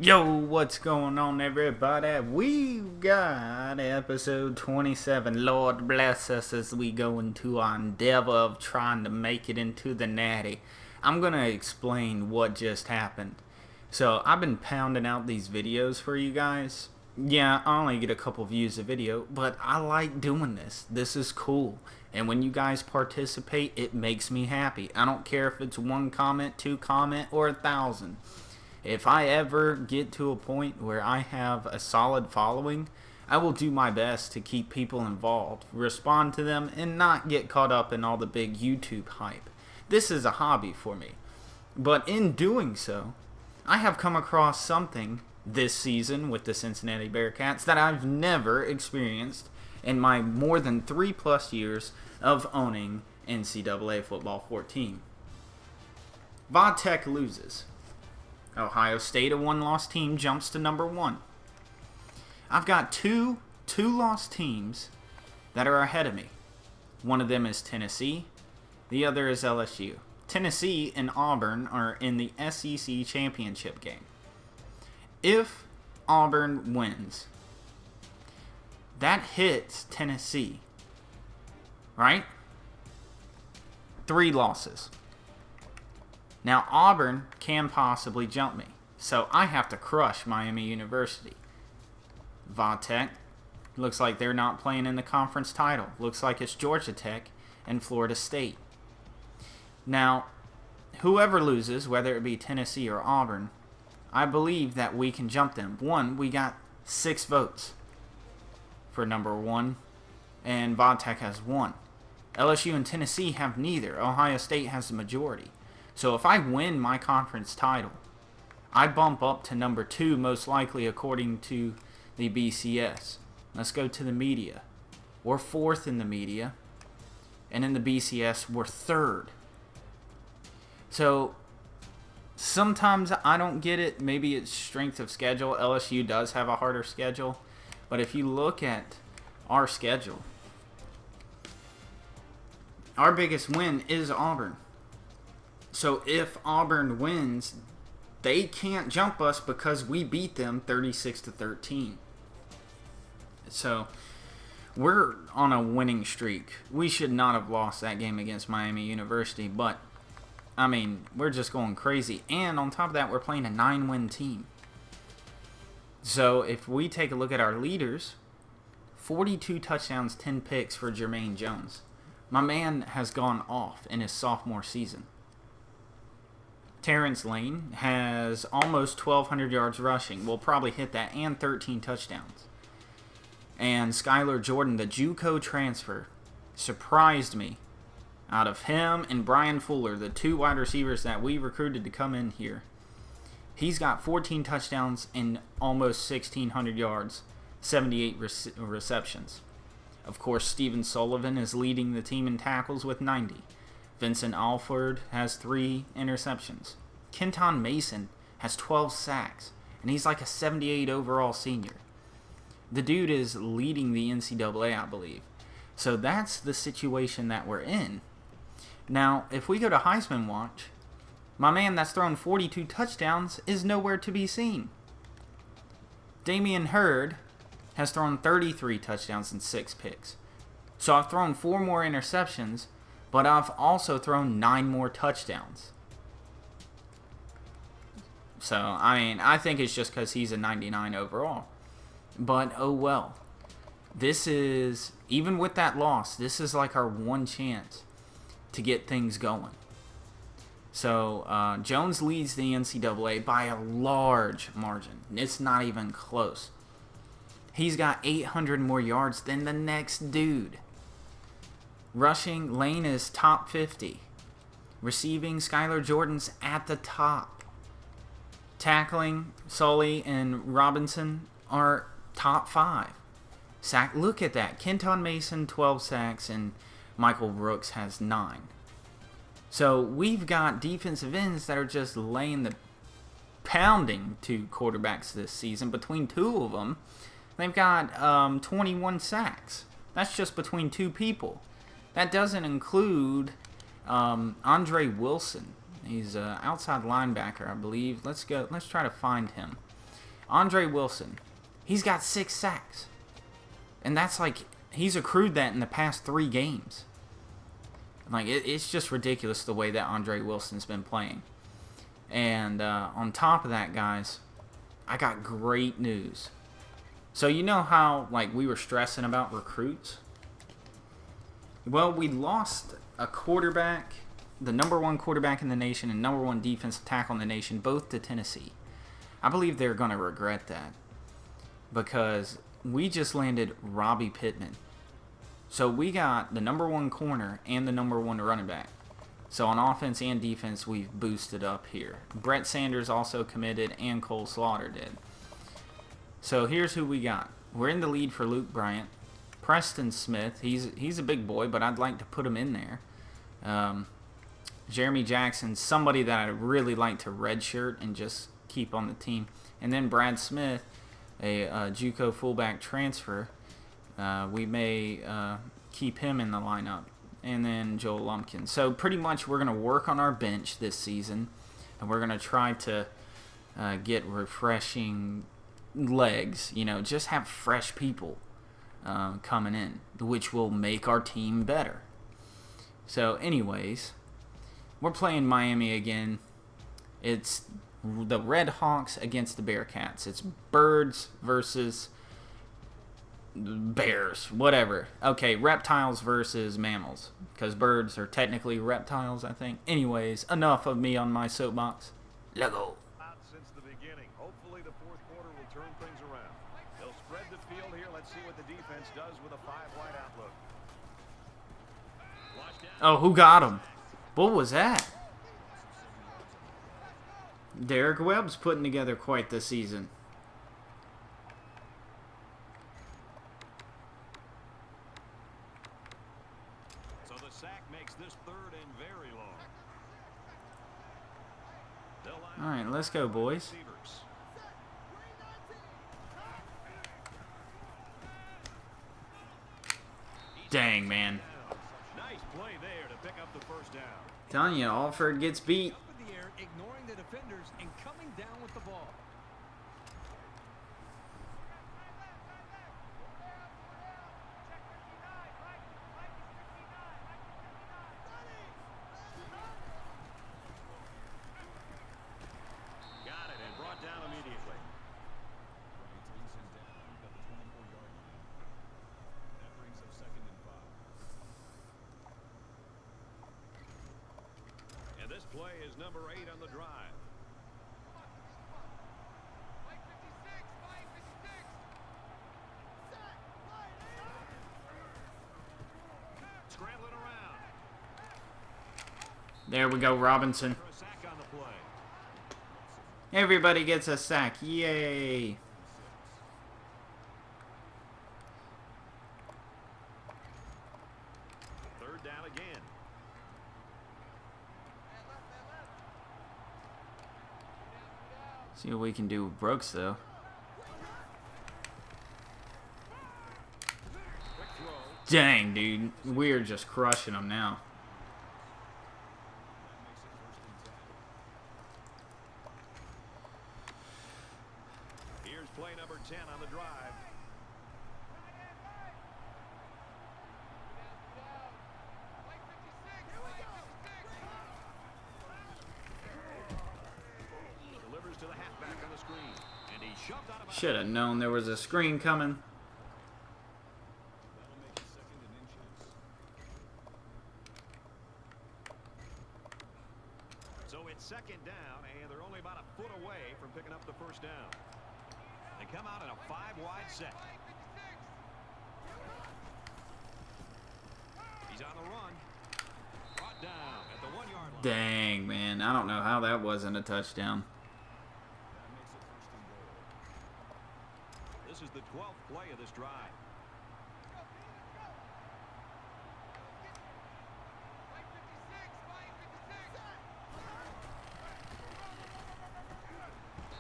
Yo, what's going on, everybody? We got episode 27. Lord bless us as we go into our endeavor of trying to make it into the natty. I'm going to explain what just happened. So, I've been pounding out these videos for you guys. Yeah, I only get a couple views a video, but I like doing this. This is cool. And when you guys participate, it makes me happy. I don't care if it's 1 comment, 2 comment, or 1,000. If I ever get to a point where I have a solid following, I will do my best to keep people involved, respond to them, and not get caught up in all the big YouTube hype. This is a hobby for me. But in doing so, I have come across something this season with the Cincinnati Bearcats that I've never experienced in my more than 3+ years of owning NCAA Football 14. Vodtech loses. Ohio State, a 1-loss team, jumps to number 1. I've got two loss teams that are ahead of me. One of them is Tennessee. The other is LSU. Tennessee and Auburn are in the SEC championship game. If Auburn wins, that hits Tennessee, right? 3 losses. Now, Auburn can possibly jump me, so I have to crush Miami University. Vodtech, looks like they're not playing in the conference title. Looks like it's Georgia Tech and Florida State. Now, whoever loses, whether it be Tennessee or Auburn, I believe that we can jump them. We got 6 votes for number 1, and Vodtech has 1. LSU and Tennessee have neither. Ohio State has the majority. So if I win my conference title, I bump up to number 2, most likely according to the BCS. Let's go to the media. We're 4th in the media, and in the BCS, we're 3rd. So sometimes I don't get it. Maybe it's strength of schedule. LSU does have a harder schedule. But if you look at our schedule, our biggest win is Auburn. So if Auburn wins, they can't jump us because we beat them 36-13. So we're on a winning streak. We should not have lost that game against Miami University, but I mean, we're just going crazy. And on top of that, we're playing a 9-win team. So if we take a look at our leaders, 42 touchdowns, 10 picks for Jermaine Jones. My man has gone off in his sophomore season. Terrence Lane has almost 1,200 yards rushing. We'll probably hit that, and 13 touchdowns. And Skylar Jordan, the JUCO transfer, surprised me. Out of him and Brian Fuller, the 2 wide receivers that we recruited to come in here, he's got 14 touchdowns and almost 1,600 yards, 78 receptions. Of course, Steven Sullivan is leading the team in tackles with 90. Vincent Alford has 3 interceptions. Kenton Mason has 12 sacks, and he's like a 78 overall senior. The dude is leading the NCAA, I believe. So that's the situation that we're in. Now, if we go to Heisman Watch, my man that's thrown 42 touchdowns is nowhere to be seen. Damian Hurd has thrown 33 touchdowns and 6 picks. So I've thrown 4 more interceptions, but I've also thrown 9 more touchdowns. So, I mean, I think it's just because he's a 99 overall. But, oh well. This is, even with that loss, this is like our one chance to get things going. So, Jones leads the NCAA by a large margin. It's not even close. He's got 800 more yards than the next dude. Rushing, Lane is top 50. Receiving, Skylar Jordan's at the top. Tackling, Sully and Robinson are top 5. Look at that. Kenton Mason, 12 sacks, and Michael Brooks has 9. So we've got defensive ends that are just laying the pounding to quarterbacks this season. Between 2 of them, they've got 21 sacks. That's just between 2 people. That doesn't include Andre Wilson. He's an outside linebacker, I believe. Let's try to find him. Andre Wilson, he's got 6 sacks. And that's like, he's accrued that in the past 3 games. Like, it's just ridiculous the way that Andre Wilson's been playing. And on top of that, guys, I got great news. So you know how, like, we were stressing about recruits? Well, we lost a quarterback, the #1 quarterback in the nation and #1 defensive tackle in the nation, both to Tennessee. I believe they're going to regret that because we just landed Robbie Pittman. So we got the #1 corner and the #1 running back. So on offense and defense, we've boosted up here. Brett Sanders also committed, and Cole Slaughter did. So here's who we got. We're in the lead for Luke Bryant. Preston Smith, he's a big boy, but I'd like to put him in there. Jeremy Jackson, somebody that I'd really like to redshirt and just keep on the team. And then Brad Smith, a JUCO fullback transfer. We may keep him in the lineup. And then Joel Lumpkin. So pretty much we're going to work on our bench this season. And we're going to try to get refreshing legs. You know, just have fresh people coming in, which will make our team better. So anyways, we're playing Miami again. It's the Red Hawks against the Bearcats. It's birds versus bears, whatever. Okay, reptiles versus mammals, because birds are technically reptiles, I think. Anyways, enough of me on my soapbox. Let's go. Since the beginning, hopefully the fourth quarter will turn things around. They'll spread the field here. Let's see what the defense does with a 5-wide outlook. Oh, who got him? What was that? Derek Webb's putting together quite the season. So the sack makes this 3rd and very long. All right, let's go, boys. Dang, man. Nice play there to pick up the first down. Telling you, Alford gets beat. Up in the air, ignoring the defenders and coming down with the ball. Got it and brought down immediately. That brings up 2nd and 5. And this play is number 8 on the drive. Scrambling around. There we go, Robinson. For a sack on the play. Everybody gets a sack. Yay. 3rd down again. See what we can do with Brooks, though. Quick throw. Dang, dude. We're just crushing them now. Here's play number 10 on the drive. Delivers to the halfback on the screen. And he shoved out of Should have known there was a screen coming. That'll make it 2nd and inches. So it's 2nd down, and they're only about a foot away from picking up the first down. They come out in a 5-wide set. He's on the run. Brought down at the 1-yard line. Dang, man. I don't know how that wasn't a touchdown. That makes it 1st and goal. This is the 12th play of this drive.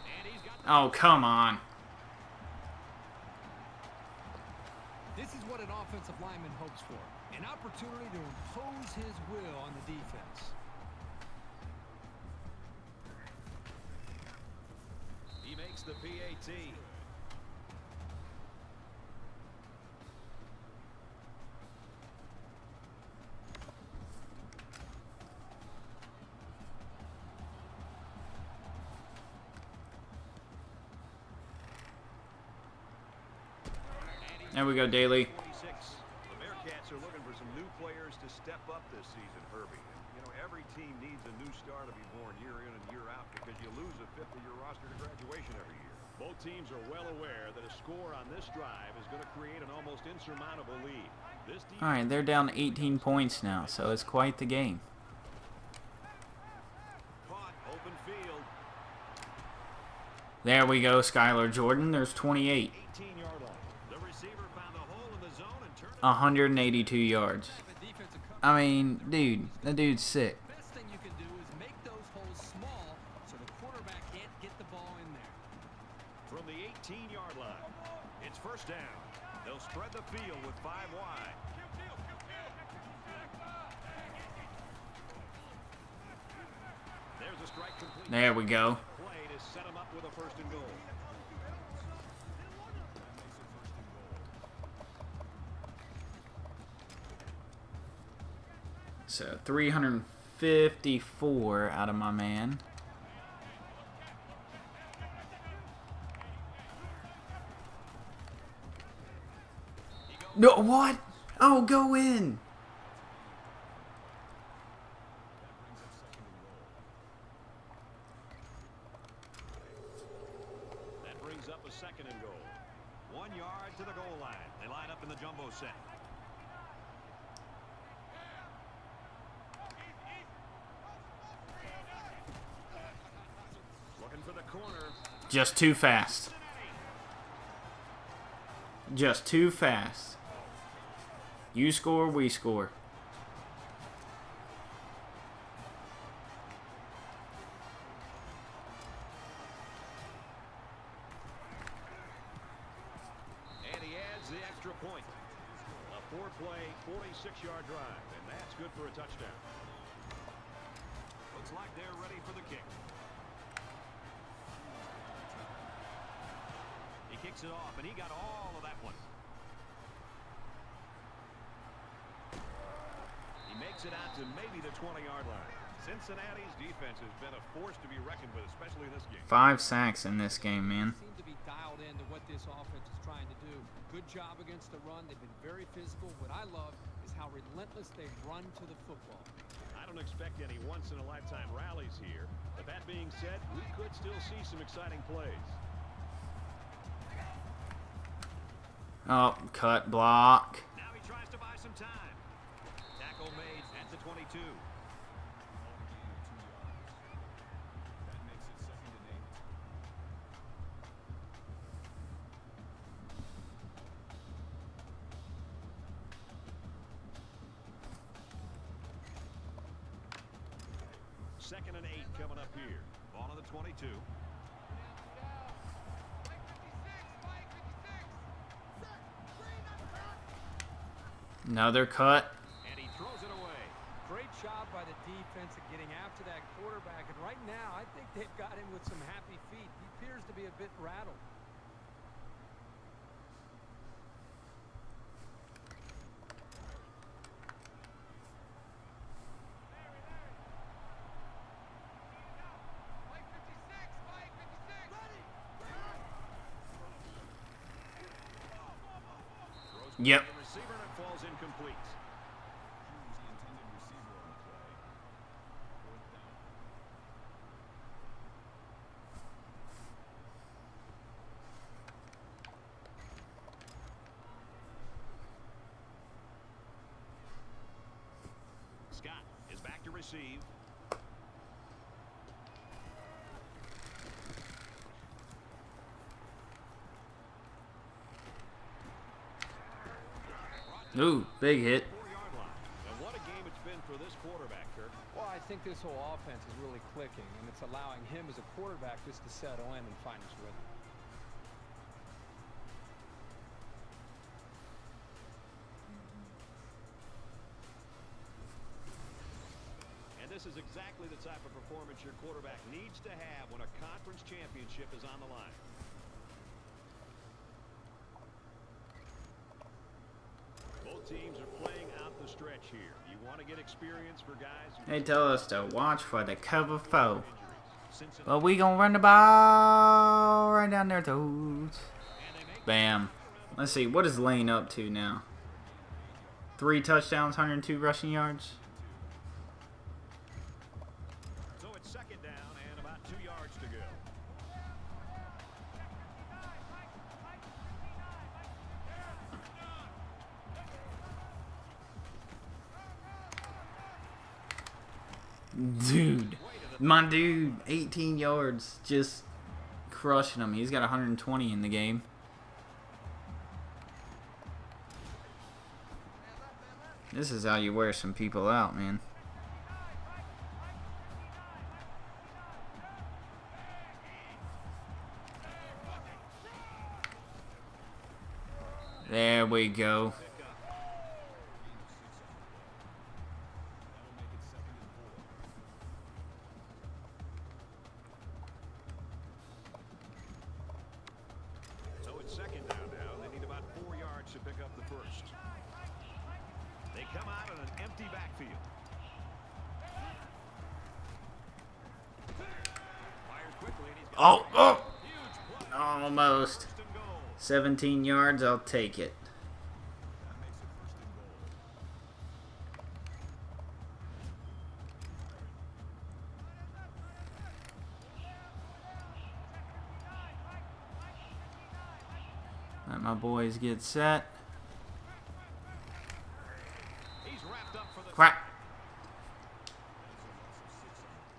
And he's got the Oh, come on. This is what an offensive lineman hopes for. An opportunity to impose his will on the defense. He makes the PAT. There we go, Daly. 26. The Bearcats are looking for some new players to step up this season, Herbie. And, you know, every team needs a new star to be born year in and year out because you lose a fifth of your roster to graduation every year. Both teams are well aware that a score on this drive is going to create an almost insurmountable lead. All right, they're down 18 points now, so it's quite the game. Caught, open field. There we go, Skylar Jordan. There's 28. 18-yard line. The receiver found a hole in the zone and turned it. 182 yards. I mean, dude, the dude's sick. Best thing you can do is make those holes small so the quarterback can't get the ball in there. From the 18-yard line, it's first down. They'll spread the field with 5 wide. There's a strike complete. There we go. Play to set him up with a first and goal. So 354 out of my man. No, what? Oh, go in. That brings up a second and goal. 1 yard to the goal line. They line up in the jumbo set. Looking for the corner. Just too fast. Just too fast. You score, we score. And he adds the extra point. A 4-play, 46-yard drive, and that's good for a touchdown. Looks like they're ready for the kick. He kicks it off, and he got all of that one. He makes it out to maybe the 20-yard line. Cincinnati's defense has been a force to be reckoned with, especially in this game. 5 sacks in this game, man. Seem to be dialed into what this offense is trying to do. Good job against the run. They've been very physical. What I love is how relentless they run to the football. I don't expect any once-in-a-lifetime rallies here, but that being said, we could still see some exciting plays. Oh, cut block. Now he tries to buy some time. Tackle made at the 22. Second and 8 coming up here. Ball on the 22. Another cut. And he throws it away. Great job by the defense of getting after that quarterback. And right now, I think they've got him with some happy feet. He appears to be a bit rattled. Yep. The receiver, and it falls incomplete. Scott is back to receive. Ooh, big hit. 4-yard line. And what a game it's been for this quarterback, Kirk. Well, I think this whole offense is really clicking, and it's allowing him as a quarterback just to settle in and find his rhythm. And this is exactly the type of performance your quarterback needs to have when a conference championship is on the line. Both teams are playing out the stretch here. You want to get experience for guys who They tell us to watch for the cover foe. But we gonna run the ball right down their throats. Bam. Let's see, what is Lane up to now? 3 touchdowns, 102 rushing yards. So it's second down and about 2 yards to go. Dude, my dude, 18 yards, just crushing him. He's got 120 in the game. This is how you wear some people out, man. There we go. So it's second down now. They need about 4 yards to pick up the first. They come out in an empty backfield. Fired quickly, and he's got Oh, huge play. almost. First and goal. 17 yards, I'll take it. That makes it first and goal. Let my boys get set. He's wrapped up for the Crap.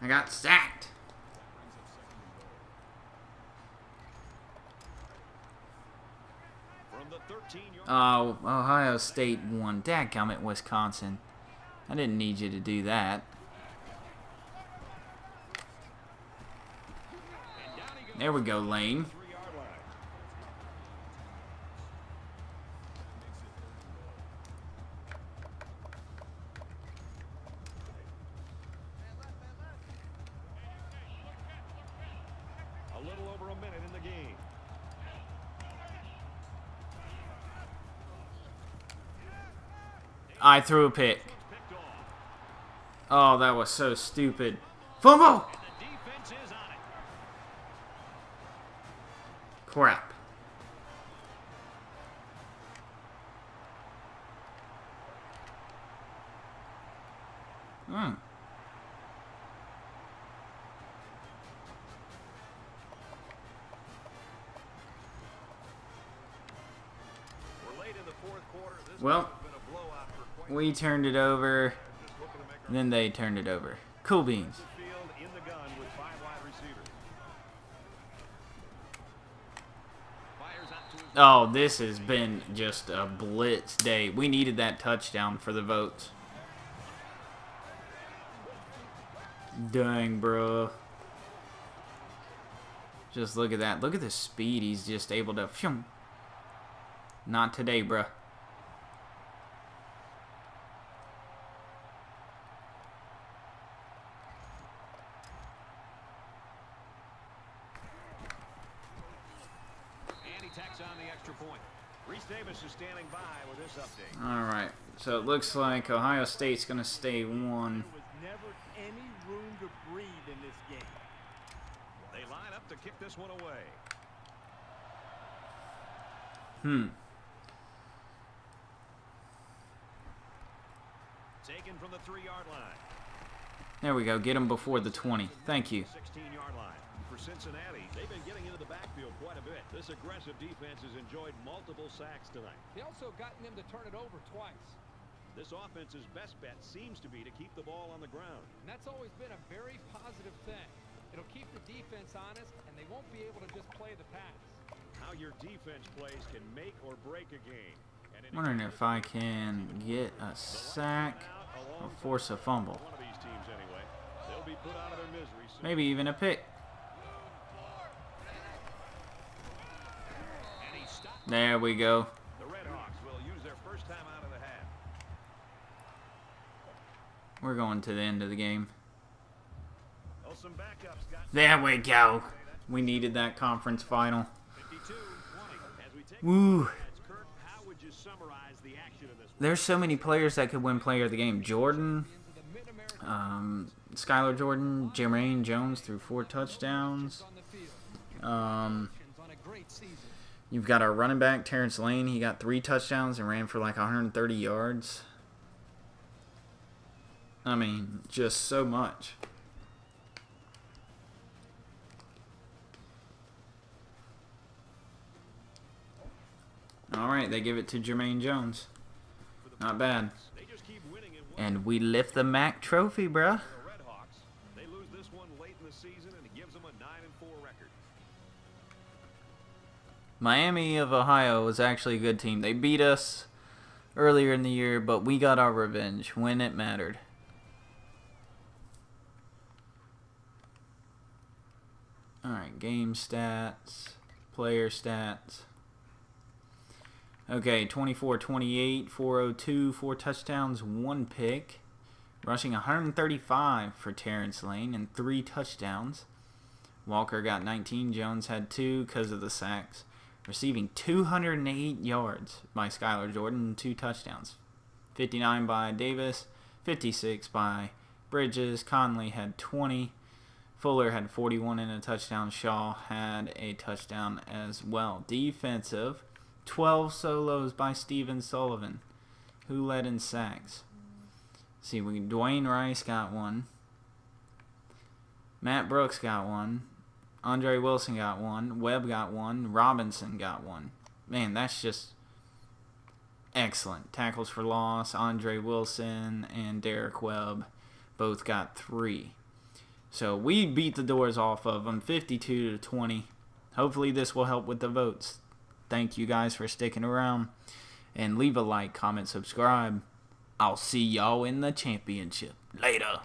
I got sacked. from the 13-yard. Oh, Ohio State won. Dadgummit, Wisconsin. I didn't need you to do that. And down he goes. There we go, Lane. 3-yard line. A little over a minute in the game. I threw a pick. Picked off. Oh, that was so stupid. Fumble! And the defense is on it. Crap. Hmm. We're late in the fourth quarter. This Well, has been a blowout for quite we turned it over, just looking to make our then they turned it over. Cool beans. field in the gun with 5 wide receivers. Fires out to his Oh, this has been just a blitz day. We needed that touchdown for the votes. Dang, bro. Just look at that. Look at the speed he's just able to... Phew. Not today, bruh. and he tacks on the extra point. Reese Davis is standing by with this update. Alright, so it looks like Ohio State's going to stay 1. There was never any room to breathe in this game. They line up to kick this one away. Taken from the 3-yard line. There we go. Get him before the 20. Thank you. 16-yard line. For Cincinnati, they've been getting into the backfield quite a bit. This aggressive defense has enjoyed multiple sacks tonight. They also gotten them to turn it over twice. This offense's best bet seems to be to keep the ball on the ground. And that's always been a very positive thing. It'll keep the defense honest, and they won't be able to just play the pass. How your defense plays can make or break a game. And in Wondering if I can get a sack or force a fumble. one of these teams anyway, they'll be put out of their misery soon. Maybe even a pick. And he stopped. There we go. The Red Hawks will use their first time out of the half. We're going to the end of the game. some backups got There we go. We needed that conference final. 52-20. As we take Woo. Kirk, how would you summarize the action of this one? There's so many players that could win player of the game. Jordan, Skylar Jordan, Jermaine Jones threw 4 touchdowns. You've got our running back, Terrence Lane. He got 3 touchdowns and ran for like 130 yards. I mean, just so much. All right, they give it to Jermaine Jones. Not bad. They just keep winning And we lift the MAC trophy, bruh. the Red Hawks. They lose this one late in the season, and it gives them a 9-4 record. Miami of Ohio was actually a good team. They beat us earlier in the year, but we got our revenge when it mattered. Alright, game stats, player stats. Okay, 24-28, 402, 4 touchdowns, 1 pick. Rushing 135 for Terrence Lane and 3 touchdowns. Walker got 19, Jones had 2 because of the sacks. Receiving 208 yards by Skylar Jordan and 2 touchdowns. 59 by Davis, 56 by Bridges. Conley had 20. Fuller had 41 and a touchdown. Shaw had a touchdown as well. Defensive, 12 solos by Steven Sullivan, who led in sacks. See, Dwayne Rice got 1. Matt Brooks got 1. Andre Wilson got 1. Webb got 1. Robinson got 1. Man, that's just excellent. Tackles for loss. Andre Wilson and Derek Webb both got 3. So we beat the doors off of them 52-20. Hopefully this will help with the votes. Thank you guys for sticking around. And leave a like, comment, subscribe. I'll see y'all in the championship. Later.